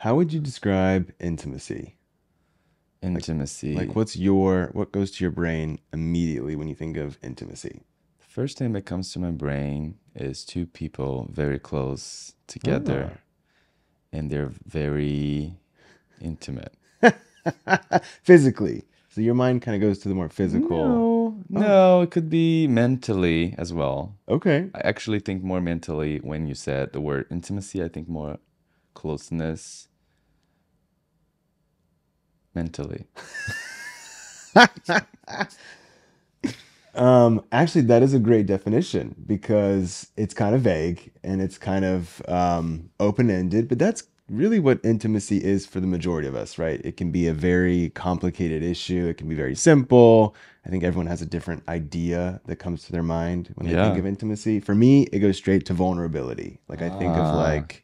How would you describe intimacy? Intimacy. Like what goes to your brain immediately when you think of intimacy? The first thing that comes to my brain is two people very close Ah. together and they're very intimate. Physically. So your mind kind of goes to the more physical. No, Oh, no, it could be mentally as well. okay. I actually think more mentally when you said the word intimacy. I think more closeness mentally. Actually, that is a great definition because it's kind of vague and it's kind of open-ended, but that's really what intimacy is for the majority of us, right? It can be a very complicated issue. It can be very simple. I think everyone has a different idea that comes to their mind when they think Yeah. of intimacy. For me, it goes straight to vulnerability. Like I think of Ah, like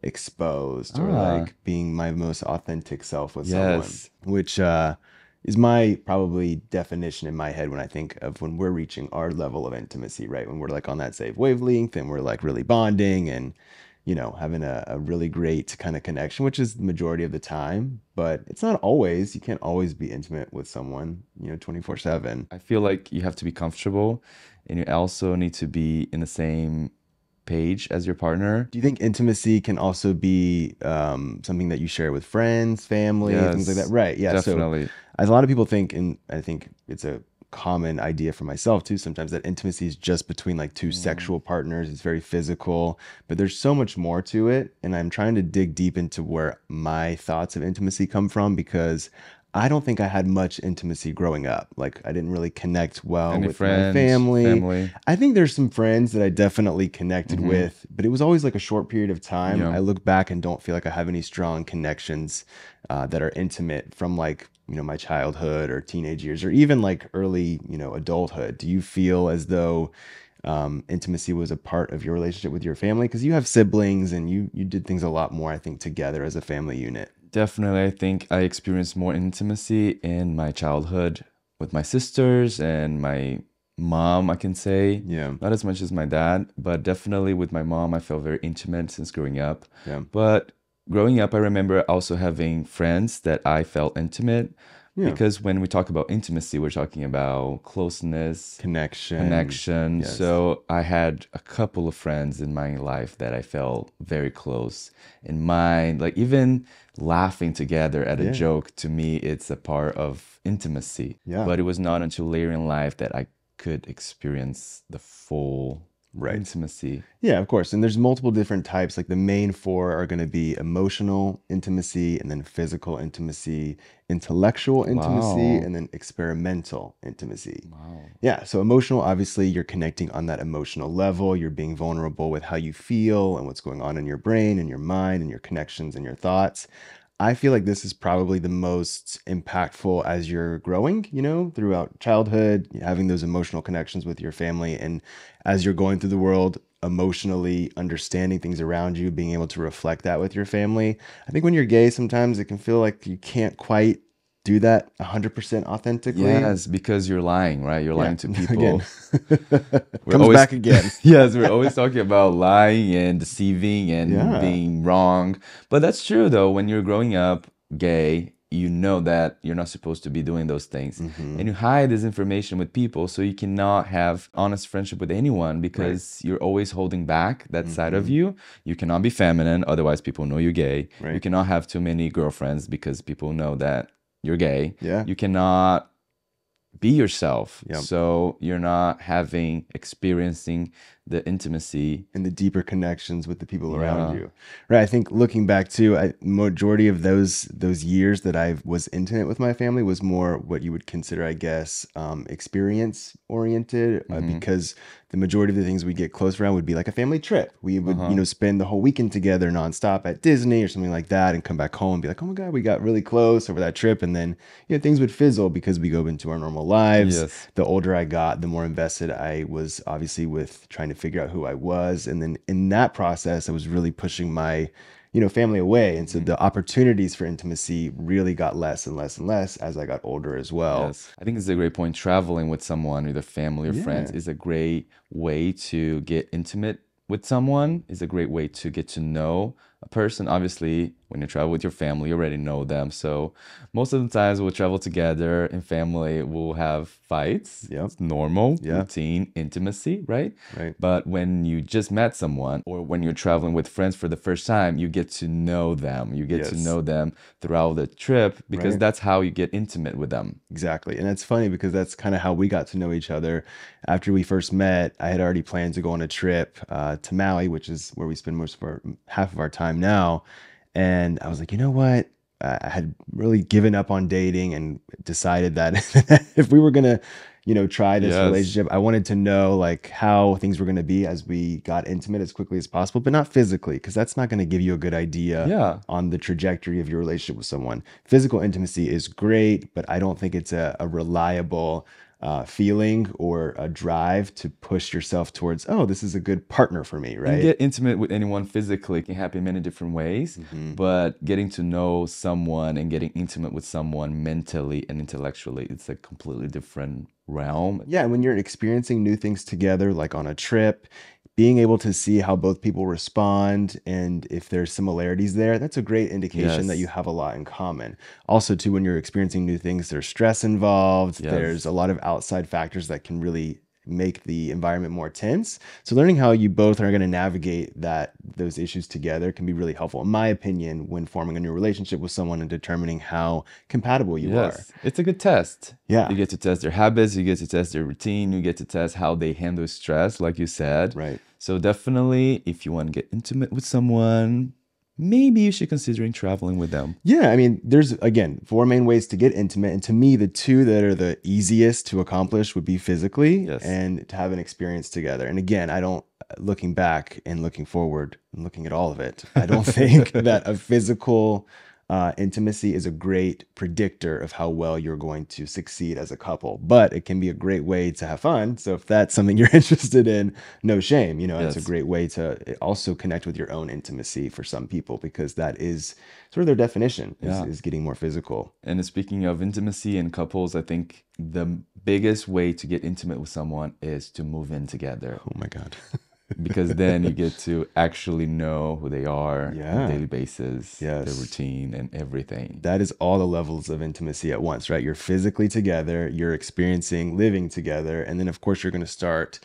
exposed or ah, like being my most authentic self with someone, yes. which is my probably definition in my head when I think of when we're reaching our level of intimacy, right? When we're like on that same wavelength and we're like really bonding and, having a really great kind of connection, which is the majority of the time, but it's not always. You can't always be intimate with someone, 24/7. I feel like you have to be comfortable and you also need to be in the same page as your partner. Do you think intimacy can also be something that you share with friends, family, things like that? Yes, Right. Yeah. So, definitely. as a lot of people think, and I think it's a common idea for myself too, sometimes that intimacy is just between like two Mm. sexual partners. It's very physical, but there's so much more to it. And I'm trying to dig deep into where my thoughts of intimacy come from because I don't think I had much intimacy growing up. Like, I didn't really connect well Any with my friends, family. family? I think there's some friends that I definitely connected Mm-hmm. with, but it was always like a short period of time. Yeah. I look back and don't feel like I have any strong connections that are intimate from like, my childhood or teenage years or even like early, adulthood. Do you feel as though intimacy was a part of your relationship with your family? Because you have siblings and you did things a lot more, I think, together as a family unit. Definitely, I think I experienced more intimacy in my childhood with my sisters and my mom, I can say. Yeah. Not as much as my dad, but definitely with my mom, I felt very intimate since growing up. Yeah. But growing up, I remember also having friends that I felt intimate Yeah. because when we talk about intimacy, we're talking about closeness, Connection. connection. Yes. So I had a couple of friends in my life that I felt very close in mind. Like even laughing together at a Yeah. joke, to me, it's a part of intimacy. Yeah. But it was not until later in life that I could experience the full Right. intimacy. Yeah, of course. And there's multiple different types. Like the main four are going to be emotional intimacy, and then physical intimacy, intellectual intimacy, Wow. and then experimental intimacy. Wow. Yeah. So emotional, obviously, you're connecting on that emotional level. You're being vulnerable with how you feel and what's going on in your brain and your mind and your connections and your thoughts. I feel like this is probably the most impactful as you're growing, throughout childhood, having those emotional connections with your family. And as you're going through the world, emotionally understanding things around you, being able to reflect that with your family. I think when you're gay, sometimes it can feel like you can't quite do that 100% authentically. Yes, because you're lying, right? You're Yeah, lying to again, people. We're comes always, back again. yes, we're always talking about lying and deceiving and Yeah. being wrong. But that's true, though. When you're growing up gay, you know that you're not supposed to be doing those things. Hmm. And you hide this information with people so you cannot have honest friendship with anyone Right. because you're always holding back that side of Hmm. you. You cannot be feminine, otherwise, people know you're gay. You Right. cannot have too many girlfriends because people know that you're gay. Yeah. You cannot be yourself. Yeah. So you're not experiencing the intimacy. And the deeper connections with the people around Yeah. you. Right. I think looking back too, majority of those years that I was intimate with my family was more what you would consider, I guess, experience oriented, Mm-hmm. because the majority of the things we get close around would be like a family trip. We would, Uh-huh. spend the whole weekend together nonstop at Disney or something like that, and come back home and be like, oh my God, we got really close over that trip. And then, things would fizzle because we go into our normal lives. Yes. The older I got, the more invested I was obviously with trying to figure out who I was. And then in that process, I was really pushing my, family away. And so Mhm. the opportunities for intimacy really got less and less and less as I got older as well. Yes. I think it's a great point. Traveling with someone, either family or friends, Yeah. is a great way to get intimate with someone, is a great way to get to know a person, obviously, when you travel with your family, you already know them. So most of the times we'll travel together in family, we'll have fights. Yep. It's normal, Yeah. routine, intimacy, right? Right. But when you just met someone or when you're traveling with friends for the first time, you get to know them. You get to Yes. know them throughout the trip because Right. that's how you get intimate with them. Exactly. And it's funny because that's kind of how we got to know each other. After we first met, I had already planned to go on a trip to Maui, which is where we spend most of our half of our time now. And I was like, you know what? I had really given up on dating and decided that if we were gonna, try this Yes. relationship, I wanted to know like how things were gonna be as we got intimate as quickly as possible, but not physically, because that's not gonna give you a good idea Yeah. on the trajectory of your relationship with someone. Physical intimacy is great, but I don't think it's a reliable feeling or a drive to push yourself towards, oh, this is a good partner for me, You can right? get intimate with anyone physically. It can happen in many different ways, Hmm. but getting to know someone and getting intimate with someone mentally and intellectually, it's a completely different realm. Yeah, when you're experiencing new things together, like on a trip, being able to see how both people respond and if there's similarities there, that's a great indication that you Yes. have a lot in common. Also, too, when you're experiencing new things, there's stress involved, there's a Yes. lot of outside factors that can really make the environment more tense. So learning how you both are going to navigate those issues together can be really helpful, in my opinion, when forming a new relationship with someone and determining how compatible you are. Yes. It's a good test. You Yeah, get to test their habits, you get to test their routine, you get to test how they handle stress, like you said. right. So definitely, if you want to get intimate with someone, maybe you should considering traveling with them. Yeah, I mean, there's again four main ways to get intimate, and to me, the two that are the easiest to accomplish would be physically Yes. and to have an experience together. And again, I don't, looking back and looking forward and looking at all of it, I don't think that a physical intimacy is a great predictor of how well you're going to succeed as a couple, but it can be a great way to have fun. So if that's something you're interested in, no shame. It's a Yes. great way to also connect with your own intimacy for some people, because that is sort of their definition is, Yeah. is getting more physical. And speaking of intimacy and couples, I think the biggest way to get intimate with someone is to move in together Oh my God. because then you get to actually know who they are on a Yeah. daily basis, their Yes. routine and everything. That is all the levels of intimacy at once, right? You're physically together, you're experiencing living together, and then of course you're going to start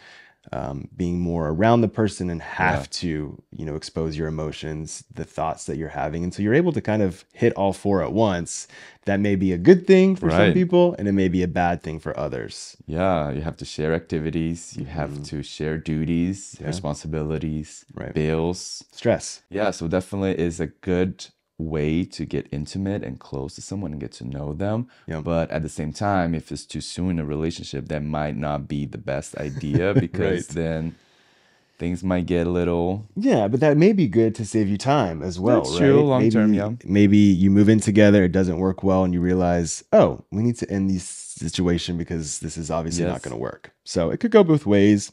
being more around the person and Yeah, have to, expose your emotions, the thoughts that you're having, and so you're able to kind of hit all four at once. That may be a good thing for some right. people, and it may be a bad thing for others. Yeah, you have to share activities, you have Hmm. to share duties, Yeah. responsibilities, Right. bills. Stress. Yeah, so definitely is a good way to get intimate and close to someone and get to know them. Yeah. But at the same time, if it's too soon in a relationship, that might not be the best idea because Right. then things might get a little. Yeah, but that may be good to save you time as well, That's true, right? long term, Maybe yeah. maybe you move in together, it doesn't work well, and you realize, oh, we need to end this situation because this is obviously not going Yes. to work. So it could go both ways.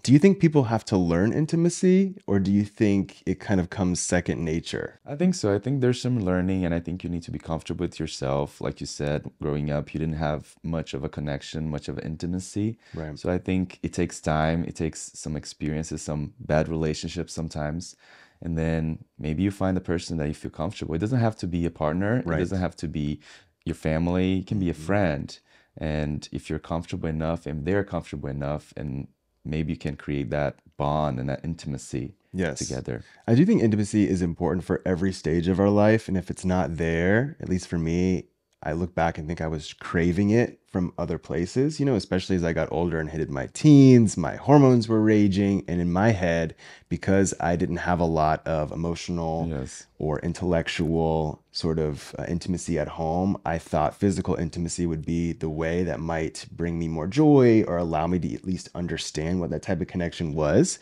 Do you think people have to learn intimacy, or do you think it kind of comes second nature? I think so. I think there's some learning, and I think you need to be comfortable with yourself. Like you said, growing up, you didn't have much of a connection, much of an intimacy. Right. So I think it takes time, it takes some experiences, some bad relationships sometimes. And then maybe you find a person that you feel comfortable. It doesn't have to be a partner, it Right. doesn't have to be your family, it can be a Hmm. friend. And if you're comfortable enough and they're comfortable enough, and maybe you can create that bond and that intimacy Yes. together. I do think intimacy is important for every stage of our life. And if it's not there, at least for me, I look back and think I was craving it from other places, especially as I got older and hit my teens, my hormones were raging. And in my head, because I didn't have a lot of emotional Yes. or intellectual sort of intimacy at home, I thought physical intimacy would be the way that might bring me more joy or allow me to at least understand what that type of connection was.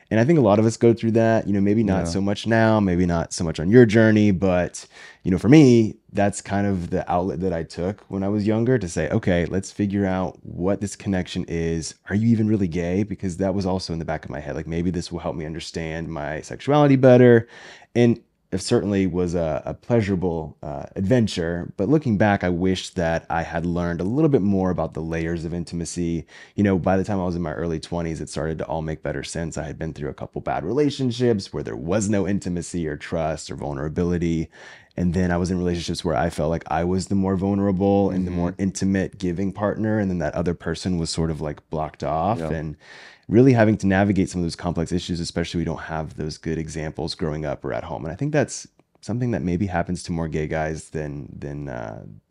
And I think a lot of us go through that, maybe not Yeah. so much now, maybe not so much on your journey, but, for me, that's kind of the outlet that I took when I was younger to say, okay, let's figure out what this connection is. Are you even really gay? Because that was also in the back of my head. Like maybe this will help me understand my sexuality better. And it certainly was a pleasurable adventure. But looking back, I wish that I had learned a little bit more about the layers of intimacy. By the time I was in my early 20s, it started to all make better sense. I had been through a couple bad relationships where there was no intimacy or trust or vulnerability. And then I was in relationships where I felt like I was the more vulnerable and the Mm-hmm. more intimate giving partner. And then that other person was sort of like blocked off. Yeah. And really having to navigate some of those complex issues, especially we don't have those good examples growing up or at home. And I think that's something that maybe happens to more gay guys than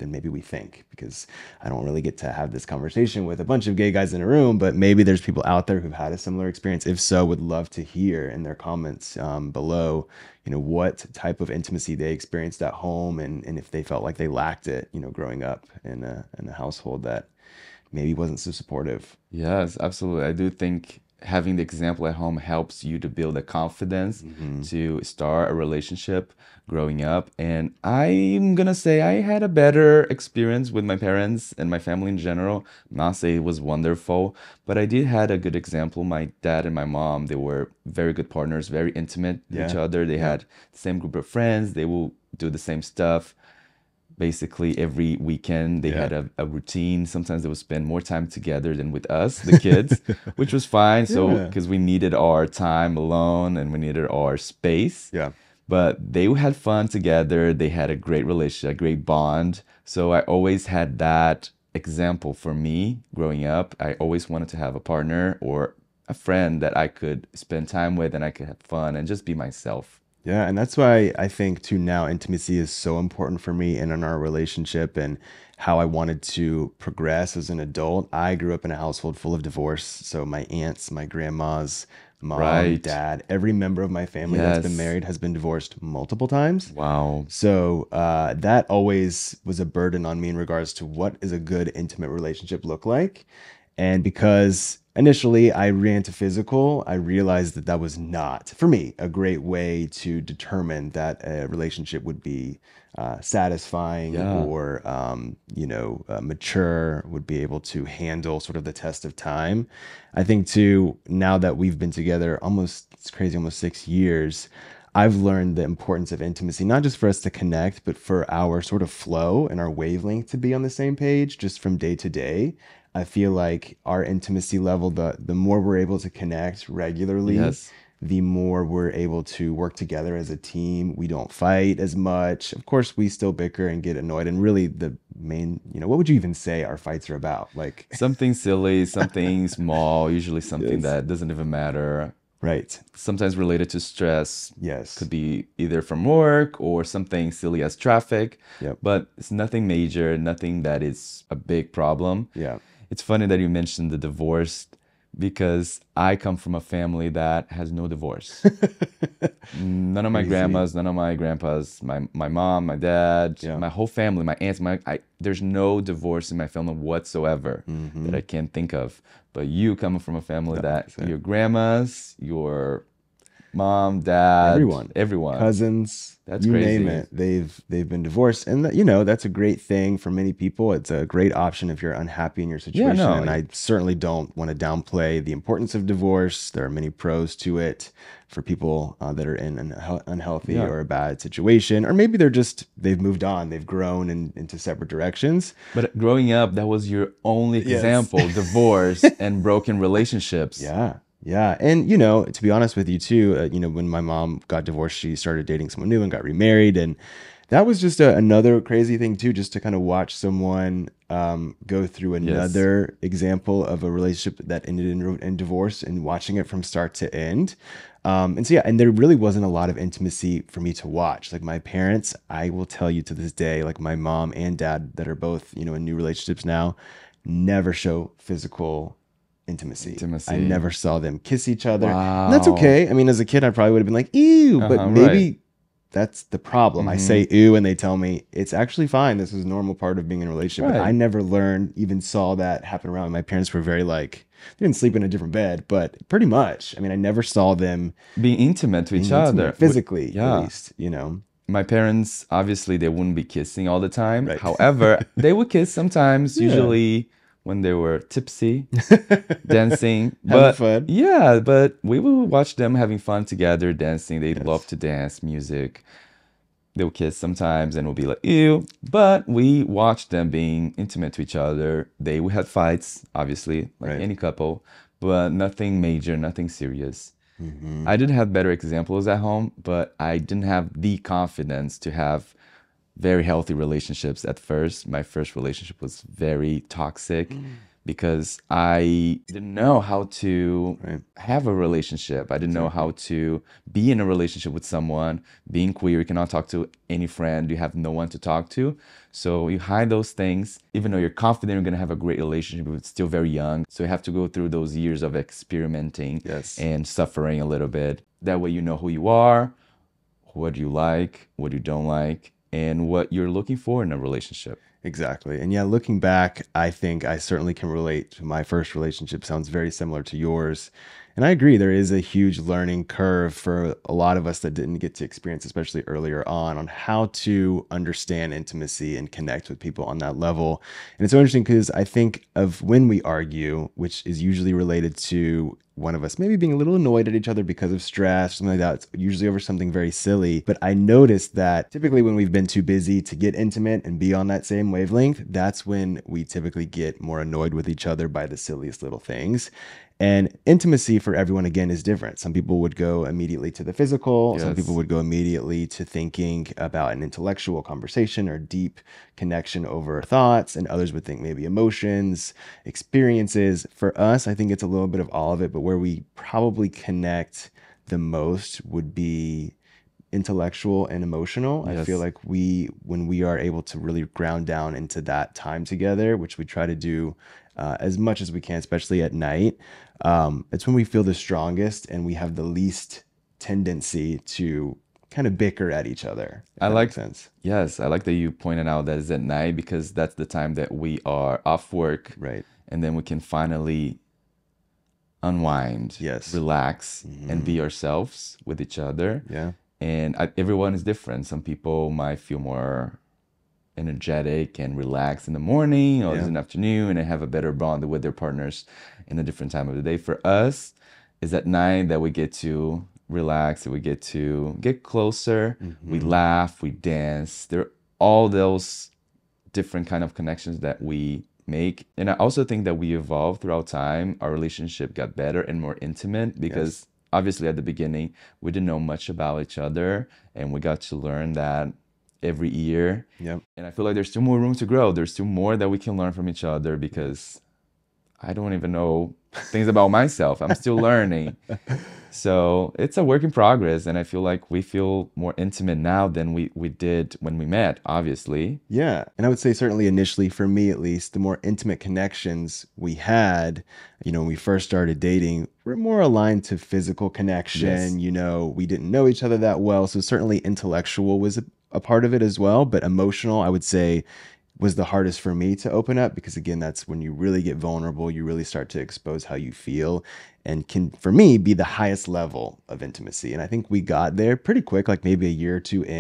maybe we think, because I don't really get to have this conversation with a bunch of gay guys in a room, but maybe there's people out there who've had a similar experience. If so, would love to hear in their comments below, what type of intimacy they experienced at home, and if they felt like they lacked it, growing up in a household that maybe wasn't so supportive. Yes, absolutely. I do think having the example at home helps you to build the confidence Hmm. to start a relationship growing up. And I'm gonna say I had a better experience with my parents and my family in general. Not say it was wonderful, but I did had a good example. My dad and my mom, they were very good partners, very intimate with each Yeah. other. They Yeah. had the same group of friends. They will do the same stuff basically every weekend. They Yeah. had a routine. Sometimes they would spend more time together than with us, the kids, which was fine. So, Yeah. because we needed our time alone and we needed our space. Yeah. But they had fun together. They had a great relationship, a great bond. So I always had that example for me growing up. I always wanted to have a partner or a friend that I could spend time with and I could have fun and just be myself. Yeah, and that's why I think too now intimacy is so important for me and in our relationship and how I wanted to progress as an adult. I grew up in a household full of divorce, so my aunts, my grandmas, mom, Right. dad, every member of my family that's been Yes. married has been divorced multiple times. Wow. So that always was a burden on me in regards to what is a good intimate relationship look like. And because initially I ran to physical, I realized that that was not, for me, a great way to determine that a relationship would be satisfying Yeah. or, mature, would be able to handle sort of the test of time. I think too, now that we've been together almost, it's crazy, almost 6 years, I've learned the importance of intimacy, not just for us to connect, but for our sort of flow and our wavelength to be on the same page just from day to day. I feel like our intimacy level, the more we're able to connect regularly, Yes. the more we're able to work together as a team. We don't fight as much. Of course, we still bicker and get annoyed. And really, the main, what would you even say our fights are about? Like, Something silly, something small, usually something yes, that doesn't even matter. right. Sometimes related to stress, Yes. could be either from work or something silly as traffic, Yep. but it's nothing major, nothing that is a big problem. Yeah. It's funny that you mentioned the divorce because I come from a family that has no divorce. None of my Crazy. grandmas, none of my grandpas, my mom, my dad, Yeah. my whole family, my aunts, there's no divorce in my family whatsoever that Mm-hmm. I can think of. But you coming from a family The that opposite. your grandmas, your mom, dad, Everyone, everyone. cousins, That's you name crazy. it, they've been divorced, and that's a great thing for many people. It's a great option if you're unhappy in your Yeah, situation, no, and I certainly don't want to downplay the importance of divorce. There are many pros to it for people that are in an unhealthy yeah. or a bad situation, or maybe they've moved on, they've grown into separate directions. But growing up, that was your only Yes. example, divorce and broken relationships. Yeah. Yeah. And, to be honest with you too, when my mom got divorced, she started dating someone new and got remarried. And that was just another crazy thing too, just to kind of watch someone go through Yes. another example of a relationship that ended in divorce and watching it from start to end. And so, yeah, and there really wasn't a lot of intimacy for me to watch. Like my parents, I will tell you to this day, like my mom and dad that are both, in new relationships now, never show physical intimacy. I Intimacy. never saw them kiss each other. And that's Wow. okay. I mean, as a kid, I probably would have been like, ew, but Uh-huh, right. maybe that's the problem. I Mm-hmm. say ew, and they tell me it's actually fine. This is a normal part of being in a relationship. But I Right. never learned, even saw that happen around. My parents were very like, they didn't sleep in a different bed, but pretty much. I mean, I never saw them Being intimate to each being intimate, other. physically at Yeah. least. My parents, obviously, they wouldn't be kissing all the time. Right. However, they would kiss sometimes, Yeah. usually when they were tipsy, dancing. Having But fun. yeah, but we would watch them having fun together, dancing. They love Yes. to dance, music. They'll kiss sometimes and we'll be like, ew. But we watch them being intimate to each other. They we had fights, obviously, like Right. any couple, but nothing major, nothing serious. Hmm. I did have better examples at home, but I didn't have the confidence to have very healthy relationships at first. My first relationship was very toxic because I didn't know how to Right. have a relationship. I didn't know how Exactly. to be in a relationship with someone. Being queer, you cannot talk to any friend. You have no one to talk to. So you hide those things. Even though you're confident you're going to have a great relationship, it's still very young. So you have to go through those years of experimenting Yes. and suffering a little bit. That way you know who you are, what you like, what you don't like, and what you're looking for in a relationship. Exactly. And yeah, looking back, I think I certainly can relate to my first relationship. Sounds very similar to yours. And I agree, there is a huge learning curve for a lot of us that didn't get to experience, especially earlier on how to understand intimacy and connect with people on that level. And it's so interesting because I think of when we argue, which is usually related to one of us maybe being a little annoyed at each other because of stress, something like that. It's usually over something very silly. But I noticed that typically when we've been too busy to get intimate and be on that same wavelength, that's when we typically get more annoyed with each other by the silliest little things. And intimacy for everyone, again, is different. Some people would go immediately to the physical. Some people Yes. would go immediately to thinking about an intellectual conversation or deep connection over thoughts. And others would think maybe emotions, experiences. For us, I think it's a little bit of all of it, but where we probably connect the most would be intellectual and emotional. I feel Yes. like when we are able to really ground down into that time together, which we try to do as much as we can, especially at night, it's when we feel the strongest and we have the least tendency to kind of bicker at each other, if I that makes like, sense. yes, I like that you pointed out that it's at night because that's the time that we are off work Right. and then we can finally unwind, Yes. relax, and Hmm. be ourselves with each other. Yeah. And everyone is different. Some people might feel more energetic and relaxed in the morning, or in Yeah. the afternoon, and have a better bond with their partners in a different time of the day. For us, it's at night that we get to relax, that we get to get closer. We Hmm. laugh, we dance. There are all those different kind of connections that we make. And I also think that we evolved throughout time. Our relationship got better and more intimate Yes. because obviously at the beginning we didn't know much about each other and we got to learn that every year. Yep. And I feel like there's still more room to grow. There's still more that we can learn from each other because I don't even know things about myself. I'm still learning. So it's a work in progress, and I feel like we feel more intimate now than we did when we met, obviously. Yeah. And I would say, certainly initially, for me at least, the more intimate connections we had, when we first started dating, were more aligned to physical connection. Yes. We didn't know each other that well. So certainly intellectual was a part of it as well. But emotional, I would say, was the hardest for me to open up because, again, that's when you really get vulnerable. You really start to expose how you feel and can, for me, be the highest level of intimacy. And I think we got there pretty quick, like maybe a year or two in,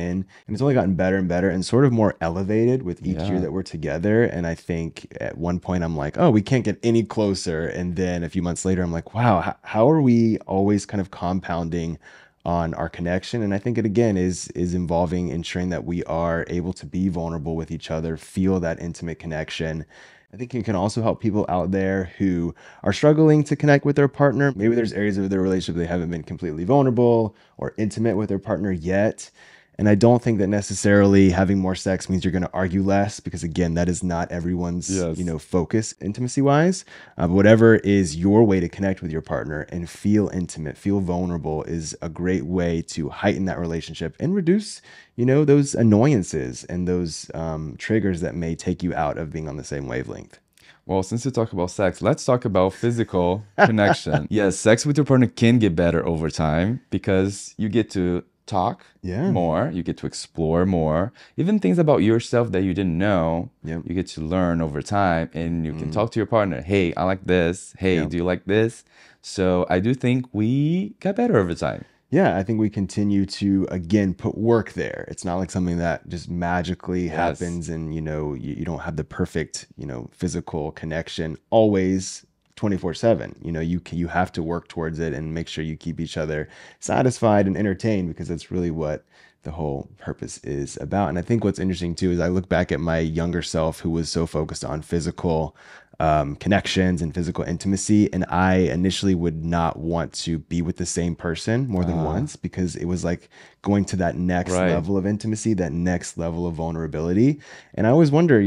and it's only gotten better and better and sort of more elevated with each year Yeah. that we're together. And I think at one point I'm like, oh, we can't get any closer. And then a few months later, I'm like, wow, how are we always kind of compounding on our connection? And I think it, again, is involving ensuring that we are able to be vulnerable with each other, feel that intimate connection. I think it can also help people out there who are struggling to connect with their partner. Maybe there's areas of their relationship they haven't been completely vulnerable or intimate with their partner yet. And I don't think that necessarily having more sex means you're going to argue less, because again, that is not everyone's, Yes. focus intimacy wise. But whatever is your way to connect with your partner and feel intimate, feel vulnerable, is a great way to heighten that relationship and reduce, those annoyances and those triggers that may take you out of being on the same wavelength. Well, since you talk about sex, let's talk about physical connection. Yes, sex with your partner can get better over time because you get to talk Yeah. more, you get to explore more, even things about yourself that you didn't know, Yep. you get to learn over time and you can Hmm. talk to your partner. Hey, I like this. Hey, Yep. do you like this? So I do think we got better over time. Yeah, I think we continue to, again, put work there. It's not like something that just magically Yes. happens and, you don't have the perfect, physical connection always 24/7. You have to work towards it and make sure you keep each other satisfied and entertained, because that's really what the whole purpose is about. And I think what's interesting too is I look back at my younger self who was so focused on physical connections and physical intimacy. And I initially would not want to be with the same person more than Ah, once because it was like going to that next right. level of intimacy, that next level of vulnerability. And I always wonder,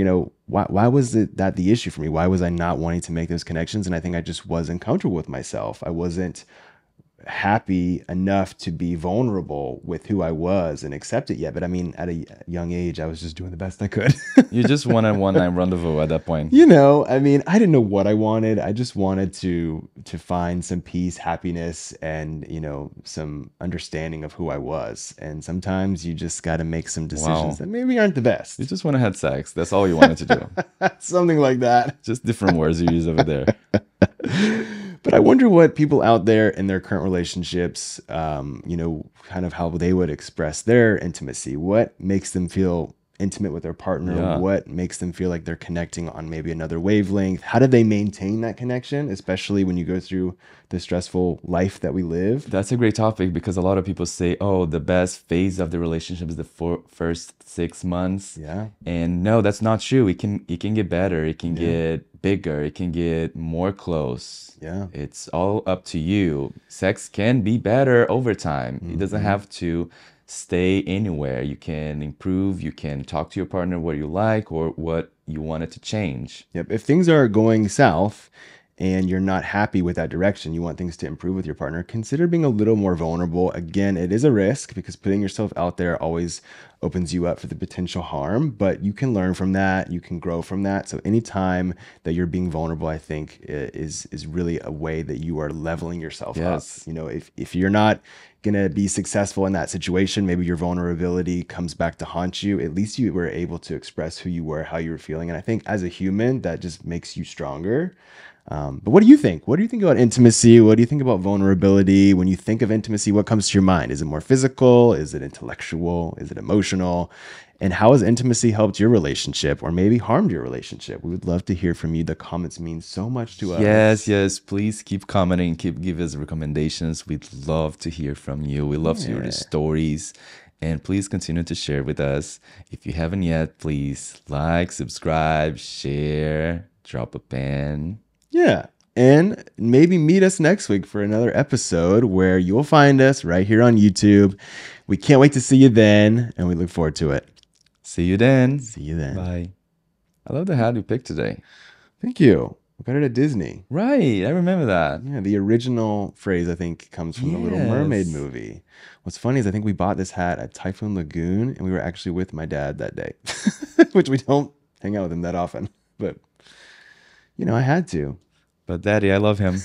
why was it that the issue for me? Why was I not wanting to make those connections? And I think I just wasn't comfortable with myself. I wasn't happy enough to be vulnerable with who I was and accept it yet. But I mean, at a young age, I was just doing the best I could. You just want a one night rendezvous at that point. I mean, I didn't know what I wanted. I just wanted to find some peace, happiness, and some understanding of who I was. And sometimes you just got to make some decisions Wow. that maybe aren't the You best. just want to have sex. That's all you wanted to do. Something like that. Just different words you use over there. But I wonder what people out there in their current relationships, kind of how they would express their intimacy. What makes them feel intimate with their partner? Yeah. What makes them feel like they're connecting on maybe another wavelength? How do they maintain that connection, especially when you go through the stressful life that we live? That's a great topic because a lot of people say, oh, the best phase of the relationship is the first 6 months. Yeah. And no, that's not true. It can get better. It can Yeah. get bigger. It can get more close. Yeah. It's all up to you. Sex can be better over time. It doesn't Hmm. have to stay anywhere. You can improve. You can talk to your partner what you like or what you wanted to change. Yep. If things are going south and you're not happy with that direction, you want things to improve with your partner, consider being a little more vulnerable. Again, it is a risk because putting yourself out there always opens you up for the potential harm, but you can learn from that. You can grow from that. So anytime that you're being vulnerable, I think is really a way that you are leveling yourself up. Yes. If you're not going to be successful in that situation, maybe your vulnerability comes back to haunt you. At least you were able to express who you were, how you were feeling. And I think as a human, that just makes you stronger. But what do you think? What do you think about intimacy? What do you think about vulnerability? When you think of intimacy, what comes to your mind? Is it more physical? Is it intellectual? Is it emotional? And how has intimacy helped your relationship or maybe harmed your relationship? We would love to hear from you. The comments mean so much to Yes, us. yes. Please keep commenting, keep give us recommendations. We'd love to hear from you. We love to hear the Yeah. stories. And please continue to share with us. If you haven't yet, please like, subscribe, share, drop a pen. Yeah. And maybe meet us next week for another episode where you'll find us right here on YouTube. We can't wait to see you then, and we look forward to it. See you then. See you then. Bye. I love the hat you picked today. Thank you. We got it at Disney. Right, I remember that. Yeah, the original phrase I think comes from the Little Mermaid Yes. movie. What's funny is I think we bought this hat at Typhoon Lagoon, and we were actually with my dad that day, which we don't hang out with him that often. But I had to. But Daddy, I love him.